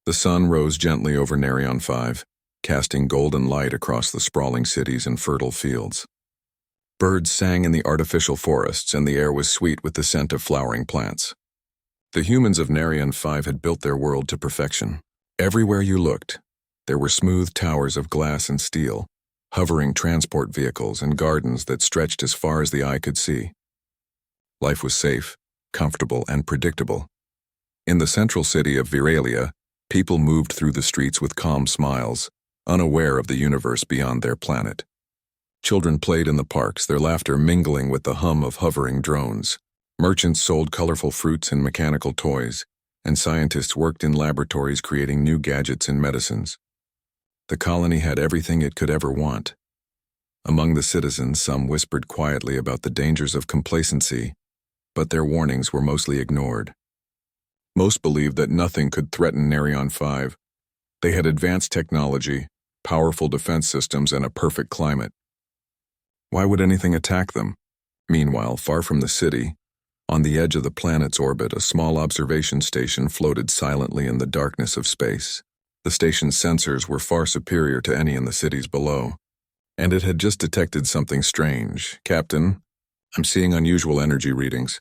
The sun rose gently over Nerion 5, casting golden light across the sprawling cities and fertile fields. Birds sang in the artificial forests, and the air was sweet with the scent of flowering plants. The humans of Nerion 5 had built their world to perfection. Everywhere you looked, there were smooth towers of glass and steel, hovering transport vehicles, and gardens that stretched as far as the eye could see. Life was safe, comfortable, and predictable. In the central city of Viralia, people moved through the streets with calm smiles, unaware of the universe beyond their planet. Children played in the parks, their laughter mingling with the hum of hovering drones. Merchants sold colorful fruits and mechanical toys, and scientists worked in laboratories creating new gadgets and medicines. The colony had everything it could ever want. Among the citizens, some whispered quietly about the dangers of complacency, but their warnings were mostly ignored. Most believed that nothing could threaten Nerion 5. They had advanced technology, powerful defense systems, and a perfect climate. Why would anything attack them? Meanwhile, far from the city, on the edge of the planet's orbit, a small observation station floated silently in the darkness of space. The station's sensors were far superior to any in the cities below, and it had just detected something strange. "Captain, I'm seeing unusual energy readings,"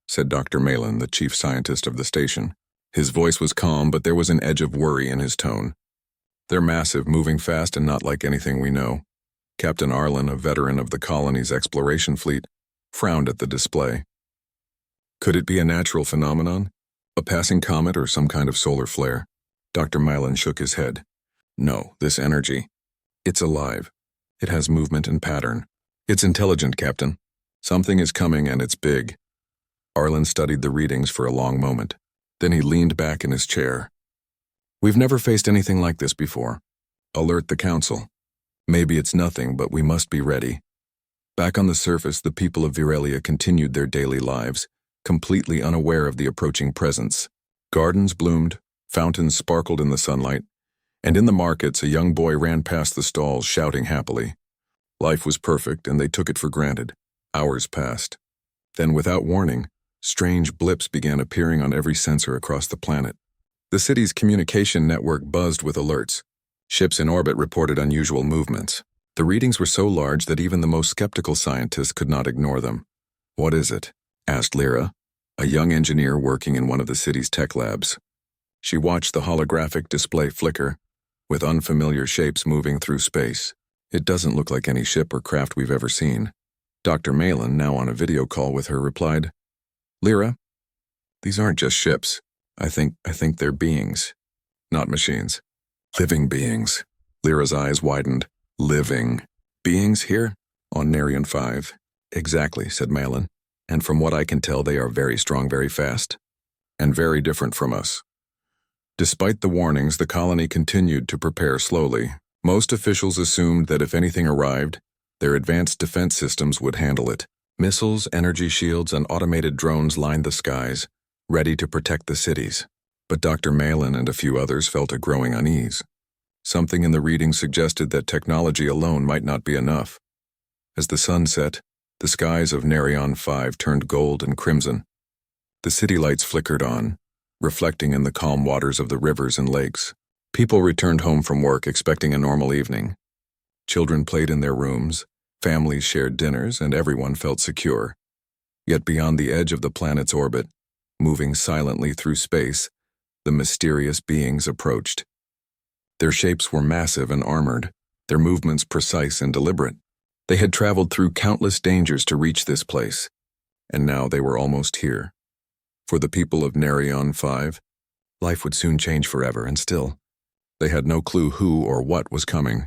said Dr. Malin, the chief scientist of the station. His voice was calm, but there was an edge of worry in his tone. "They're massive, moving fast, and not like anything we know." Captain Arlen, a veteran of the colony's exploration fleet, frowned at the display. Could it be a natural phenomenon? A passing comet or some kind of solar flare? Dr. Malin shook his head. "No, this energy. It's alive. It has movement and pattern. It's intelligent, Captain. Something is coming, and it's big." Arlen studied the readings for a long moment. Then he leaned back in his chair. "We've never faced anything like this before. Alert the Council. Maybe it's nothing, but we must be ready." Back on the surface, the people of Viralia continued their daily lives, completely unaware of the approaching presence. Gardens bloomed, fountains sparkled in the sunlight, and in the markets a young boy ran past the stalls shouting happily. Life was perfect, and they took it for granted. Hours passed. Then, without warning, strange blips began appearing on every sensor across the planet. The city's communication network buzzed with alerts. Ships in orbit reported unusual movements. The readings were so large that even the most skeptical scientists could not ignore them. "What is it?" asked Lyra, a young engineer working in one of the city's tech labs. She watched the holographic display flicker, with unfamiliar shapes moving through space. "It doesn't look like any ship or craft we've ever seen." Dr. Malin, now on a video call with her, replied, "Lyra, these aren't just ships. I think they're beings, not machines. Living beings." Lyra's eyes widened. "Living beings here? On Nerion 5? "Exactly," said Malin. "And from what I can tell, they are very strong, very fast, and very different from us." Despite the warnings, the colony continued to prepare slowly. Most officials assumed that if anything arrived, their advanced defense systems would handle it. Missiles, energy shields, and automated drones lined the skies, ready to protect the cities. But Dr. Malin and a few others felt a growing unease. Something in the reading suggested that technology alone might not be enough. As the sun set, the skies of Nerion 5 turned gold and crimson. The city lights flickered on, reflecting in the calm waters of the rivers and lakes. People returned home from work expecting a normal evening. Children played in their rooms, families shared dinners, and everyone felt secure. Yet beyond the edge of the planet's orbit, moving silently through space, the mysterious beings approached. Their shapes were massive and armored, their movements precise and deliberate. They had traveled through countless dangers to reach this place, and now they were almost here. For the people of Nerion 5, life would soon change forever, and still, they had no clue who or what was coming.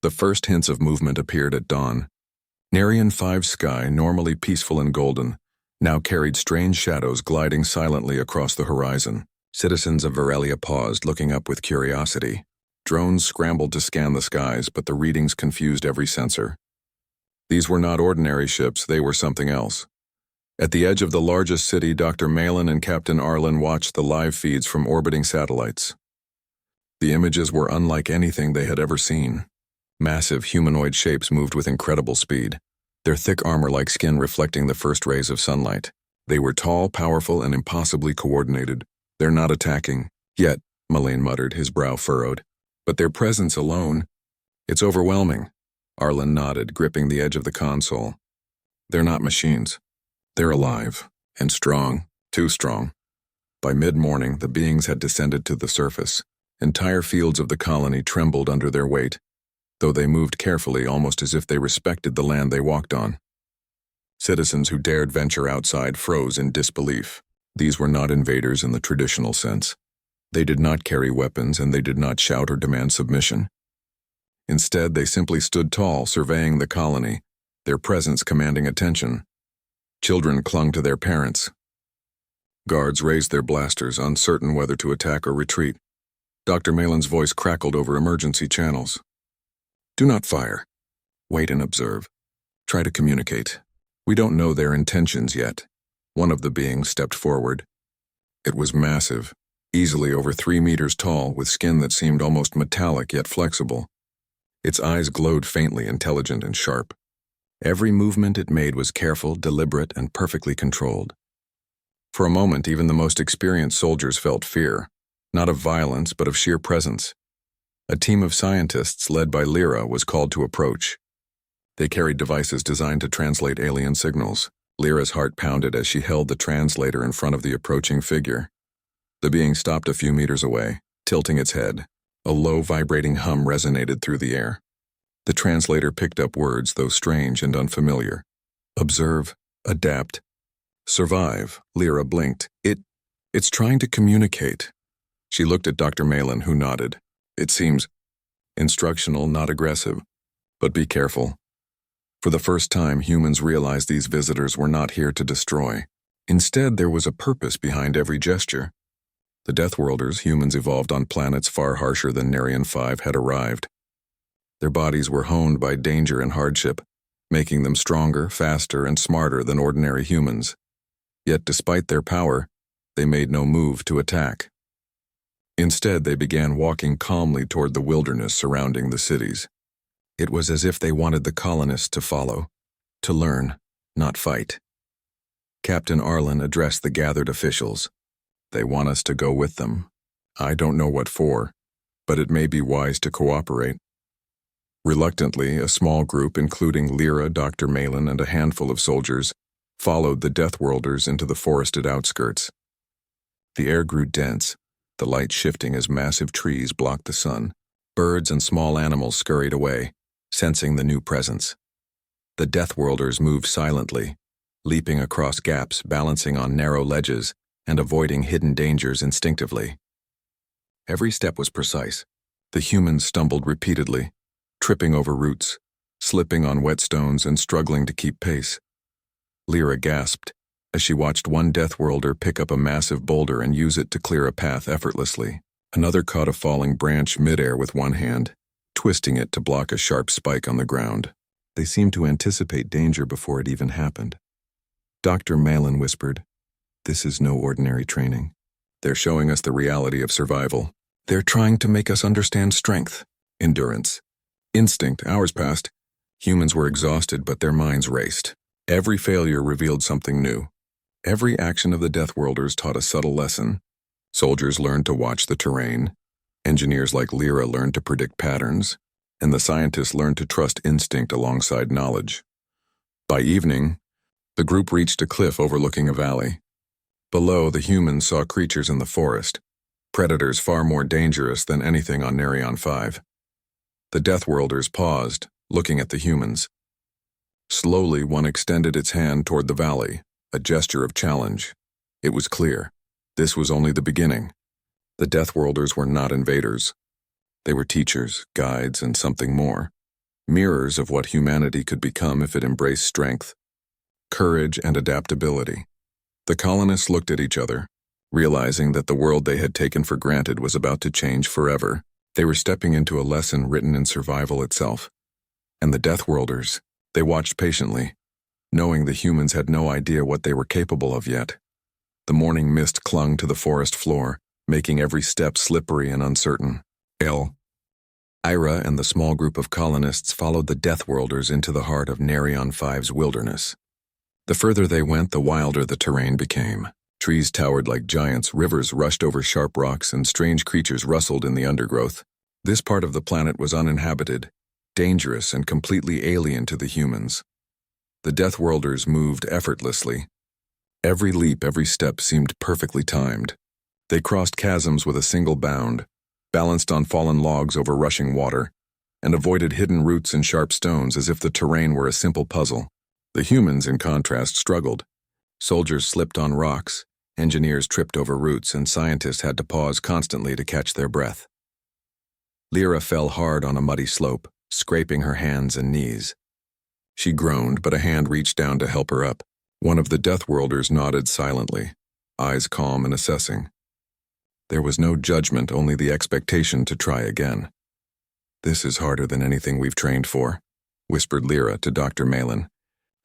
The first hints of movement appeared at dawn. Nerion 5's sky, normally peaceful and golden, now carried strange shadows gliding silently across the horizon. Citizens of Viralia paused, looking up with curiosity. Drones scrambled to scan the skies, but the readings confused every sensor. These were not ordinary ships, they were something else. At the edge of the largest city, Dr. Malin and Captain Arlen watched the live feeds from orbiting satellites. The images were unlike anything they had ever seen. Massive humanoid shapes moved with incredible speed, their thick armor-like skin reflecting the first rays of sunlight. They were tall, powerful, and impossibly coordinated. "They're not attacking. Yet, Mullane muttered, his brow furrowed. But their presence alone, it's overwhelming. Arlen nodded, gripping the edge of the console. They're not machines. They're alive, and strong, too strong. By mid-morning, the beings had descended to the surface. Entire fields of the colony trembled under their weight, though they moved carefully, almost as if they respected the land they walked on. Citizens who dared venture outside froze in disbelief. These were not invaders in the traditional sense. They did not carry weapons, and they did not shout or demand submission. Instead, they simply stood tall, surveying the colony, their presence commanding attention. Children clung to their parents. Guards raised their blasters, uncertain whether to attack or retreat. Dr. Malin's voice crackled over emergency channels. Do not fire. Wait and observe. Try to communicate. We don't know their intentions yet. One of the beings stepped forward. It was massive, easily over 3 meters tall, with skin that seemed almost metallic yet flexible. Its eyes glowed faintly, intelligent and sharp. Every movement it made was careful, deliberate, and perfectly controlled. For a moment, even the most experienced soldiers felt fear, not of violence, but of sheer presence. A team of scientists led by Lyra was called to approach. They carried devices designed to translate alien signals. Lyra's heart pounded as she held the translator in front of the approaching figure. The being stopped a few meters away, tilting its head. A low, vibrating hum resonated through the air. The translator picked up words, though strange and unfamiliar. Observe, adapt, survive. Lyra blinked. It's trying to communicate. She looked at Dr. Malin, who nodded. It seems instructional, not aggressive. But be careful. For the first time, humans realized these visitors were not here to destroy. Instead, there was a purpose behind every gesture. The Deathworlders, humans evolved on planets far harsher than Narion 5, had arrived. Their bodies were honed by danger and hardship, making them stronger, faster, and smarter than ordinary humans. Yet despite their power, they made no move to attack. Instead, they began walking calmly toward the wilderness surrounding the cities. It was as if they wanted the colonists to follow, to learn, not fight. Captain Arlen addressed the gathered officials. They want us to go with them. I don't know what for, but it may be wise to cooperate. Reluctantly, a small group, including Lyra, Dr. Malin, and a handful of soldiers, followed the Deathworlders into the forested outskirts. The air grew dense, the light shifting as massive trees blocked the sun. Birds and small animals scurried away, sensing the new presence. The Deathworlders moved silently, leaping across gaps, balancing on narrow ledges, and avoiding hidden dangers instinctively. Every step was precise. The humans stumbled repeatedly, tripping over roots, slipping on wet stones, and struggling to keep pace. Lyra gasped as she watched one Deathworlder pick up a massive boulder and use it to clear a path effortlessly. Another caught a falling branch midair with one hand, twisting it to block a sharp spike on the ground. They seemed to anticipate danger before it even happened. Dr. Malin whispered, "This is no ordinary training. They're showing us the reality of survival. They're trying to make us understand strength, endurance, instinct." Hours passed. Humans were exhausted, but their minds raced. Every failure revealed something new. Every action of the Deathworlders taught a subtle lesson. Soldiers learned to watch the terrain. Engineers like Lyra learned to predict patterns, and the scientists learned to trust instinct alongside knowledge. By evening, the group reached a cliff overlooking a valley. Below, the humans saw creatures in the forest, predators far more dangerous than anything on Narion 5. The Deathworlders paused, looking at the humans. Slowly, one extended its hand toward the valley, a gesture of challenge. It was clear. This was only the beginning. The Deathworlders were not invaders. They were teachers, guides, and something more. Mirrors of what humanity could become if it embraced strength, courage, and adaptability. The colonists looked at each other, realizing that the world they had taken for granted was about to change forever. They were stepping into a lesson written in survival itself. And the Deathworlders, they watched patiently, knowing the humans had no idea what they were capable of yet. The morning mist clung to the forest floor, making every step slippery and uncertain. Ira and the small group of colonists followed the Deathworlders into the heart of Narion 5's wilderness. The further they went, the wilder the terrain became. Trees towered like giants, rivers rushed over sharp rocks, and strange creatures rustled in the undergrowth. This part of the planet was uninhabited, dangerous, and completely alien to the humans. The Deathworlders moved effortlessly. Every leap, every step seemed perfectly timed. They crossed chasms with a single bound, balanced on fallen logs over rushing water, and avoided hidden roots and sharp stones as if the terrain were a simple puzzle. The humans, in contrast, struggled. Soldiers slipped on rocks, engineers tripped over roots, and scientists had to pause constantly to catch their breath. Lyra fell hard on a muddy slope, scraping her hands and knees. She groaned, but a hand reached down to help her up. One of the Deathworlders nodded silently, eyes calm and assessing. There was no judgment, only the expectation to try again. "This is harder than anything we've trained for," whispered Lyra to Dr. Malin,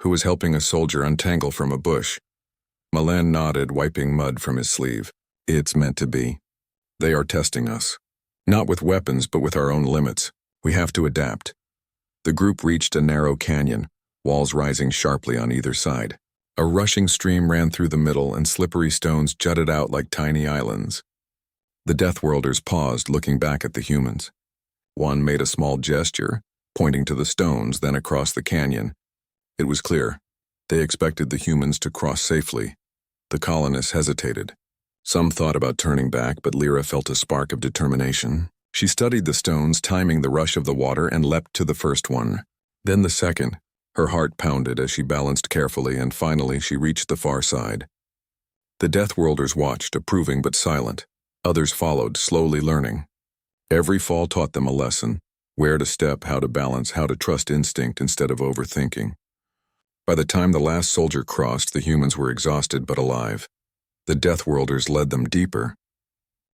who was helping a soldier untangle from a bush. Malin nodded, wiping mud from his sleeve. "It's meant to be. They are testing us. Not with weapons, but with our own limits. We have to adapt." The group reached a narrow canyon, walls rising sharply on either side. A rushing stream ran through the middle, and slippery stones jutted out like tiny islands. The Deathworlders paused, looking back at the humans. One made a small gesture, pointing to the stones, then across the canyon. It was clear. They expected the humans to cross safely. The colonists hesitated. Some thought about turning back, but Lyra felt a spark of determination. She studied the stones, timing the rush of the water, and leapt to the first one. Then the second. Her heart pounded as she balanced carefully, and finally she reached the far side. The Deathworlders watched, approving but silent. Others followed, slowly learning. Every fall taught them a lesson: where to step, how to balance, how to trust instinct instead of overthinking. By the time the last soldier crossed, the humans were exhausted but alive. The Deathworlders led them deeper.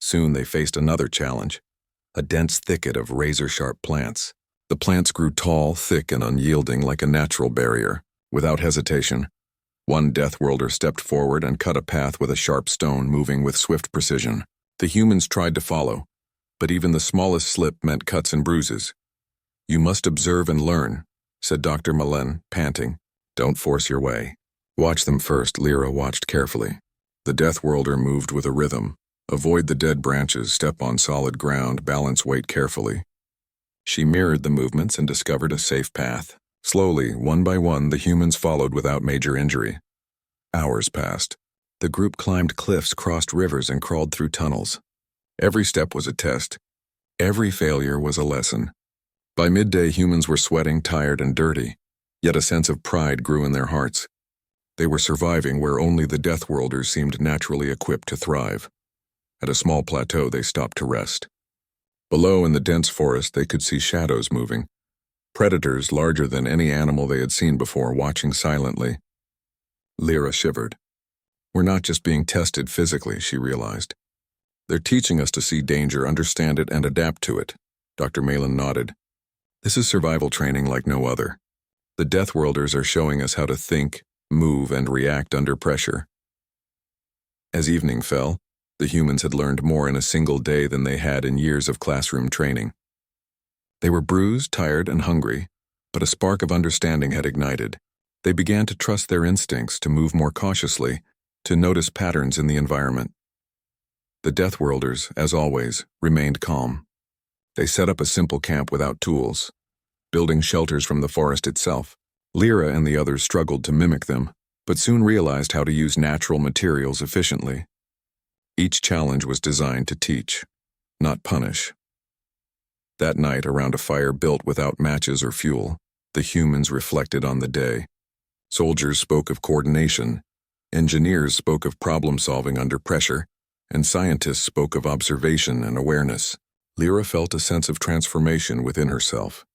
Soon they faced another challenge: a dense thicket of razor-sharp plants. The plants grew tall, thick, and unyielding like a natural barrier. Without hesitation, one Deathworlder stepped forward and cut a path with a sharp stone, moving with swift precision. The humans tried to follow, but even the smallest slip meant cuts and bruises. "You must observe and learn," said Dr. Malin, panting. "Don't force your way." "Watch them first." Lyra watched carefully. The Deathworlder moved with a rhythm. Avoid the dead branches, step on solid ground, balance weight carefully. She mirrored the movements and discovered a safe path. Slowly, one by one, the humans followed without major injury. Hours passed. The group climbed cliffs, crossed rivers, and crawled through tunnels. Every step was a test. Every failure was a lesson. By midday, humans were sweating, tired, and dirty, yet a sense of pride grew in their hearts. They were surviving where only the Deathworlders seemed naturally equipped to thrive. At a small plateau, they stopped to rest. Below, in the dense forest, they could see shadows moving. Predators larger than any animal they had seen before, watching silently. Lyra shivered. "We're not just being tested physically," she realized. "They're teaching us to see danger, understand it, and adapt to it." Dr. Malin nodded. "This is survival training like no other. The Deathworlders are showing us how to think, move, and react under pressure." As evening fell, the humans had learned more in a single day than they had in years of classroom training. They were bruised, tired, and hungry, but a spark of understanding had ignited. They began to trust their instincts, to move more cautiously, to notice patterns in the environment. The Deathworlders, as always, remained calm. They set up a simple camp without tools, building shelters from the forest itself. Lyra and the others struggled to mimic them, but soon realized how to use natural materials efficiently. Each challenge was designed to teach, not punish. That night, around a fire built without matches or fuel, the humans reflected on the day. Soldiers spoke of coordination, engineers spoke of problem-solving under pressure, and scientists spoke of observation and awareness. Lyra felt a sense of transformation within herself.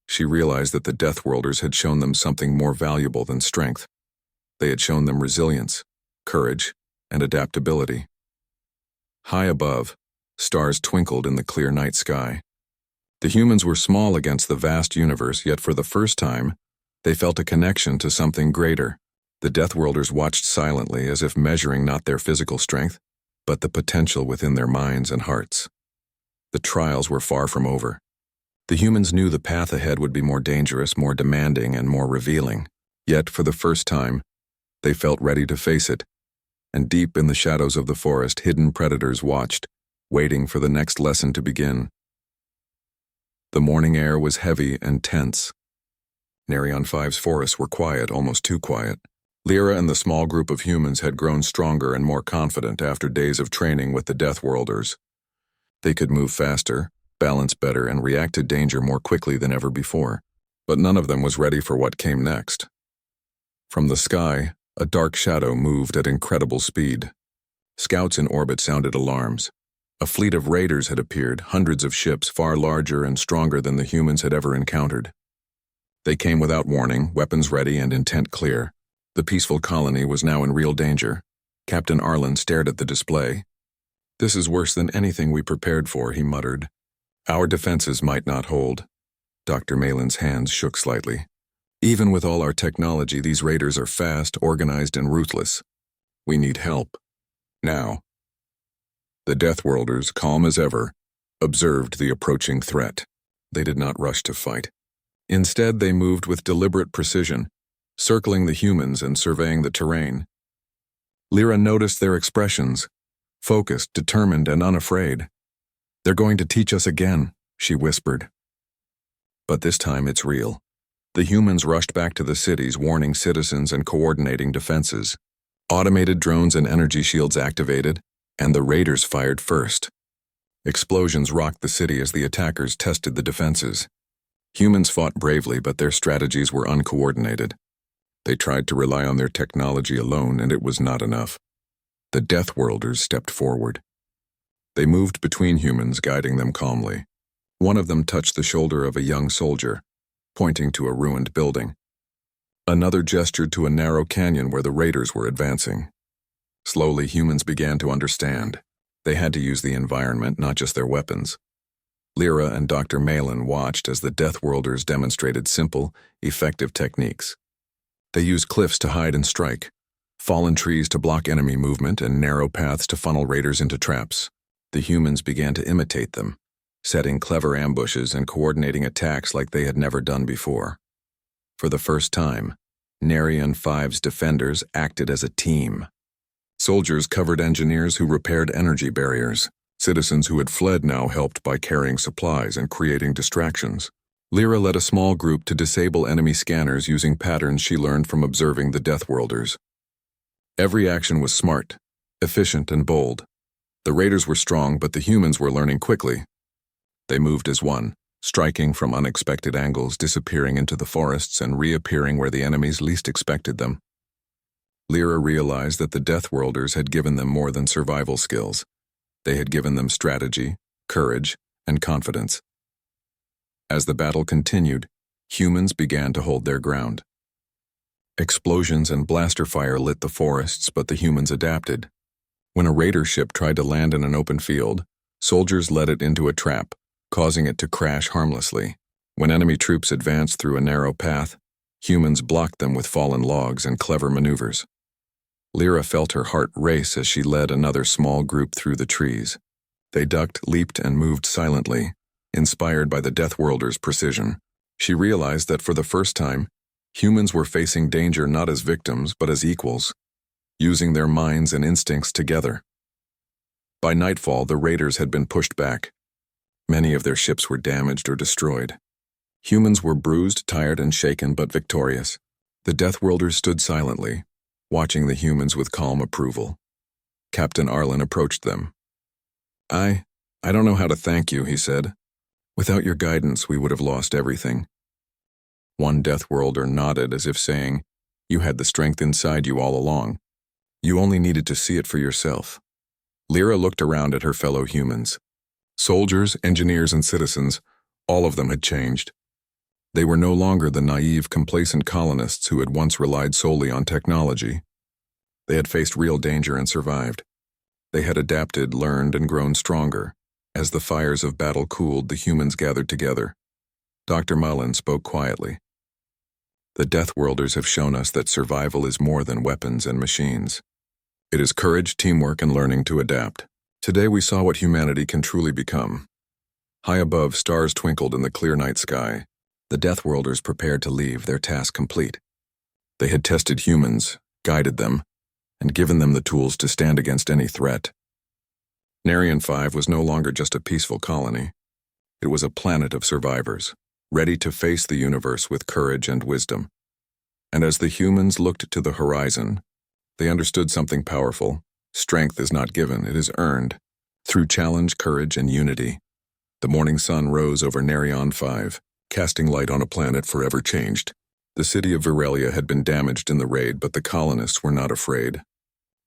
She realized that the Deathworlders had shown them something more valuable than strength. They had shown them resilience, courage, and adaptability. High above, stars twinkled in the clear night sky. The humans were small against the vast universe, yet for the first time, they felt a connection to something greater. The Deathworlders watched silently, as if measuring not their physical strength, but the potential within their minds and hearts. The trials were far from over. The humans knew the path ahead would be more dangerous, more demanding, and more revealing. Yet, for the first time, they felt ready to face it. and deep in the shadows of the forest, hidden predators watched, waiting for the next lesson to begin. The morning air was heavy and tense. Narion 5's forests were quiet, almost too quiet. Lyra and the small group of humans had grown stronger and more confident after days of training with the Deathworlders. They could move faster, balance better, and react to danger more quickly than ever before. But none of them was ready for what came next. From the sky, a dark shadow moved at incredible speed. Scouts in orbit sounded alarms. A fleet of raiders had appeared, hundreds of ships far larger and stronger than the humans had ever encountered. They came without warning, weapons ready and intent clear. The peaceful colony was now in real danger. Captain Arlen stared at the display. "This is worse than anything we prepared for," he muttered. "Our defenses might not hold." Dr. Malin's hands shook slightly. "Even with all our technology, these raiders are fast, organized, and ruthless. We need help. Now." The Deathworlders, calm as ever, observed the approaching threat. They did not rush to fight. Instead, they moved with deliberate precision, circling the humans and surveying the terrain. Lyra noticed their expressions, focused, determined, and unafraid. "They're going to teach us again," she whispered. But this time it's real. The humans rushed back to the cities, warning citizens and coordinating defenses. Automated drones and energy shields activated, and the raiders fired first. Explosions rocked the city as the attackers tested the defenses. Humans fought bravely, but their strategies were uncoordinated. They tried to rely on their technology alone, and it was not enough. The Deathworlders stepped forward. They moved between humans, guiding them calmly. One of them touched the shoulder of a young soldier, pointing to a ruined building. Another gestured to a narrow canyon where the raiders were advancing. Slowly, humans began to understand. They had to use the environment, not just their weapons. Lyra and Dr. Malin watched as the Deathworlders demonstrated simple, effective techniques. They used cliffs to hide and strike, fallen trees to block enemy movement, and narrow paths to funnel raiders into traps. The humans began to imitate them, setting clever ambushes and coordinating attacks like they had never done before. For the first time, Narion 5's defenders acted as a team. Soldiers covered engineers who repaired energy barriers. Citizens who had fled now helped by carrying supplies and creating distractions. Lyra led a small group to disable enemy scanners using patterns she learned from observing the Deathworlders. Every action was smart, efficient, and bold. The raiders were strong, but the humans were learning quickly. They moved as one, striking from unexpected angles, disappearing into the forests and reappearing where the enemies least expected them. Lyra realized that the Deathworlders had given them more than survival skills. They had given them strategy, courage, and confidence. As the battle continued, humans began to hold their ground. Explosions and blaster fire lit the forests, but the humans adapted. When a raider ship tried to land in an open field, soldiers led it into a trap, causing it to crash harmlessly. When enemy troops advanced through a narrow path, humans blocked them with fallen logs and clever maneuvers. Lyra felt her heart race as she led another small group through the trees. They ducked, leaped, and moved silently, inspired by the Deathworlders' precision. She realized that for the first time, humans were facing danger not as victims but as equals, using their minds and instincts together. By nightfall, the raiders had been pushed back. Many of their ships were damaged or destroyed. Humans were bruised, tired, and shaken, but victorious. The Deathworlders stood silently, watching the humans with calm approval. Captain Arlen approached them. I don't know how to thank you," he said. "Without your guidance, we would have lost everything." One Deathworlder nodded as if saying, "You had the strength inside you all along. You only needed to see it for yourself." Lyra looked around at her fellow humans. Soldiers, engineers, and citizens, all of them had changed. They were no longer the naive, complacent colonists who had once relied solely on technology. They had faced real danger and survived. They had adapted, learned, and grown stronger. As the fires of battle cooled, the humans gathered together. Dr. Mullen spoke quietly. "The Deathworlders have shown us that survival is more than weapons and machines. It is courage, teamwork, and learning to adapt. Today we saw what humanity can truly become." High above, stars twinkled in the clear night sky. The Deathworlders prepared to leave, their task complete. They had tested humans, guided them, and given them the tools to stand against any threat. Narion 5 was no longer just a peaceful colony. It was a planet of survivors, ready to face the universe with courage and wisdom. And as the humans looked to the horizon, they understood something powerful. Strength is not given, it is earned. Through challenge, courage, and unity, the morning sun rose over Narion 5, casting light on a planet forever changed. The city of Virelia had been damaged in the raid, but the colonists were not afraid.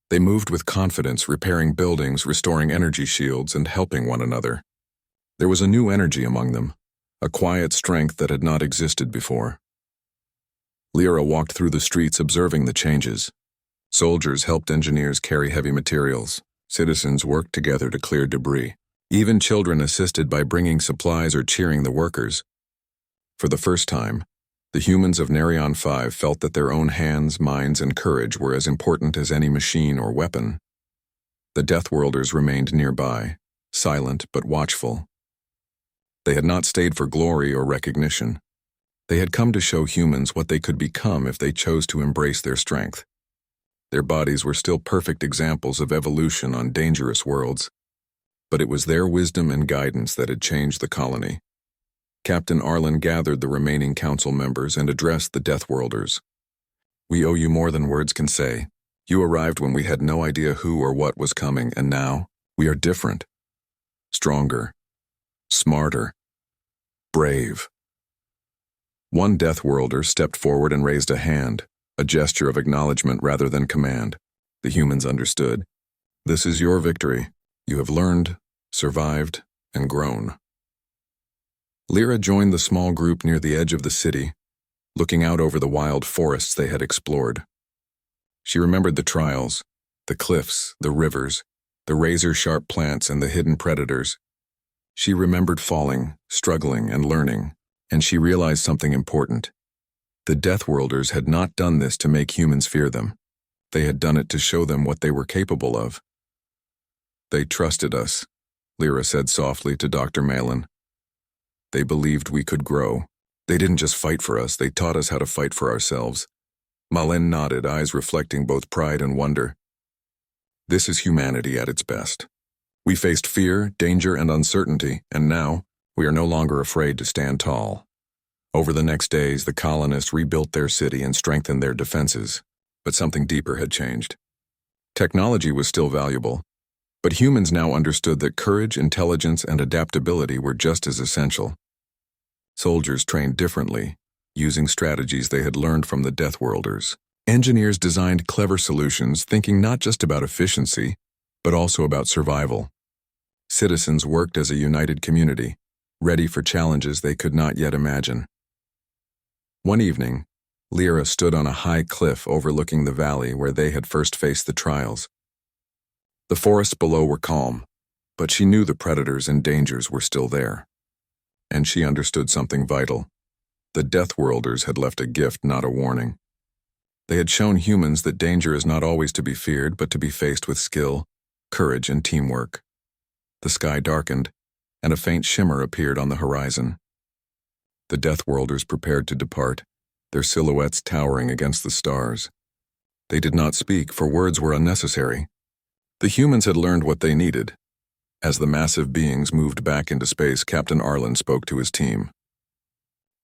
They moved with confidence, repairing buildings, restoring energy shields, and helping one another. There was a new energy among them, a quiet strength that had not existed before. Lyra walked through the streets observing the changes. Soldiers helped engineers carry heavy materials. Citizens worked together to clear debris. Even children assisted by bringing supplies or cheering the workers. For the first time, the humans of Narion 5 felt that their own hands, minds, and courage were as important as any machine or weapon. The Deathworlders remained nearby, silent but watchful. They had not stayed for glory or recognition. They had come to show humans what they could become if they chose to embrace their strength. Their bodies were still perfect examples of evolution on dangerous worlds, but it was their wisdom and guidance that had changed the colony. Captain Arlen gathered the remaining council members and addressed the Deathworlders. "We owe you more than words can say. You arrived when we had no idea who or what was coming, and now we are different. Stronger, smarter, brave." One Deathworlder stepped forward and raised a hand, a gesture of acknowledgement rather than command. The humans understood. This is your victory. You have learned, survived, and grown. Lyra joined the small group near the edge of the city, looking out over the wild forests they had explored. She remembered the trials, the cliffs, the rivers, the razor-sharp plants, and the hidden predators. She remembered falling, struggling, and learning, and she realized something important. The Deathworlders had not done this to make humans fear them. They had done it to show them what they were capable of. "They trusted us," Lyra said softly to Dr. Malin. "They believed we could grow. They didn't just fight for us, they taught us how to fight for ourselves." Malin nodded, eyes reflecting both pride and wonder. "This is humanity at its best. We faced fear, danger, and uncertainty, and now we are no longer afraid to stand tall." Over the next days, the colonists rebuilt their city and strengthened their defenses, but something deeper had changed. Technology was still valuable, but humans now understood that courage, intelligence, and adaptability were just as essential. Soldiers trained differently, using strategies they had learned from the Deathworlders. Engineers designed clever solutions, thinking not just about efficiency, but also about survival. Citizens worked as a united community, ready for challenges they could not yet imagine. One evening, Lyra stood on a high cliff overlooking the valley where they had first faced the trials. The forests below were calm, but she knew the predators and dangers were still there. And she understood something vital. The Deathworlders had left a gift, not a warning. They had shown humans that danger is not always to be feared, but to be faced with skill, courage, and teamwork. The sky darkened, and a faint shimmer appeared on the horizon. The Deathworlders prepared to depart, their silhouettes towering against the stars. They did not speak, for words were unnecessary. The humans had learned what they needed. As the massive beings moved back into space, Captain Arlen spoke to his team.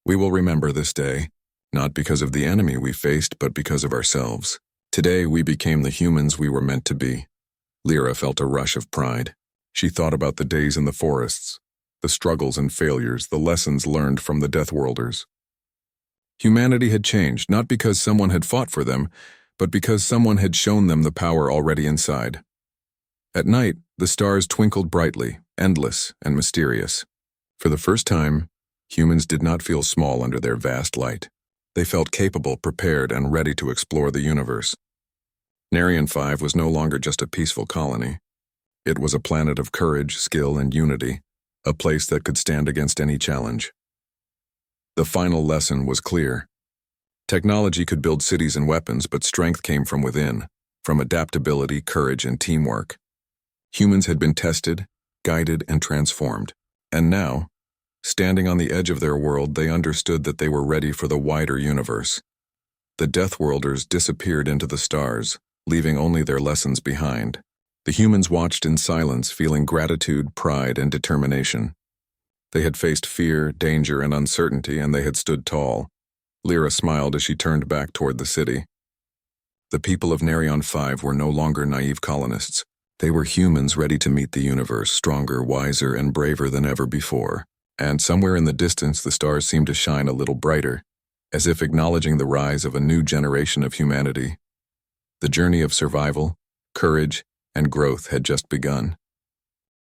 "We will remember this day, not because of the enemy we faced, but because of ourselves. Today we became the humans we were meant to be." Lyra felt a rush of pride. She thought about the days in the forests, the struggles and failures, the lessons learned from the Deathworlders. Humanity had changed, not because someone had fought for them, but because someone had shown them the power already inside. At night, the stars twinkled brightly, endless and mysterious. For the first time, humans did not feel small under their vast light. They felt capable, prepared, and ready to explore the universe. Narion 5 was no longer just a peaceful colony. It was a planet of courage, skill, and unity, a place that could stand against any challenge. The final lesson was clear. Technology could build cities and weapons, but strength came from within, from adaptability, courage, and teamwork. Humans had been tested, guided, and transformed. And now, standing on the edge of their world, they understood that they were ready for the wider universe. The Deathworlders disappeared into the stars, leaving only their lessons behind. The humans watched in silence, feeling gratitude, pride, and determination. They had faced fear, danger, and uncertainty, and they had stood tall. Lyra smiled as she turned back toward the city. The people of Nerion 5 were no longer naive colonists. They were humans ready to meet the universe, stronger, wiser, and braver than ever before. And somewhere in the distance, the stars seemed to shine a little brighter, as if acknowledging the rise of a new generation of humanity. The journey of survival, courage, and growth had just begun.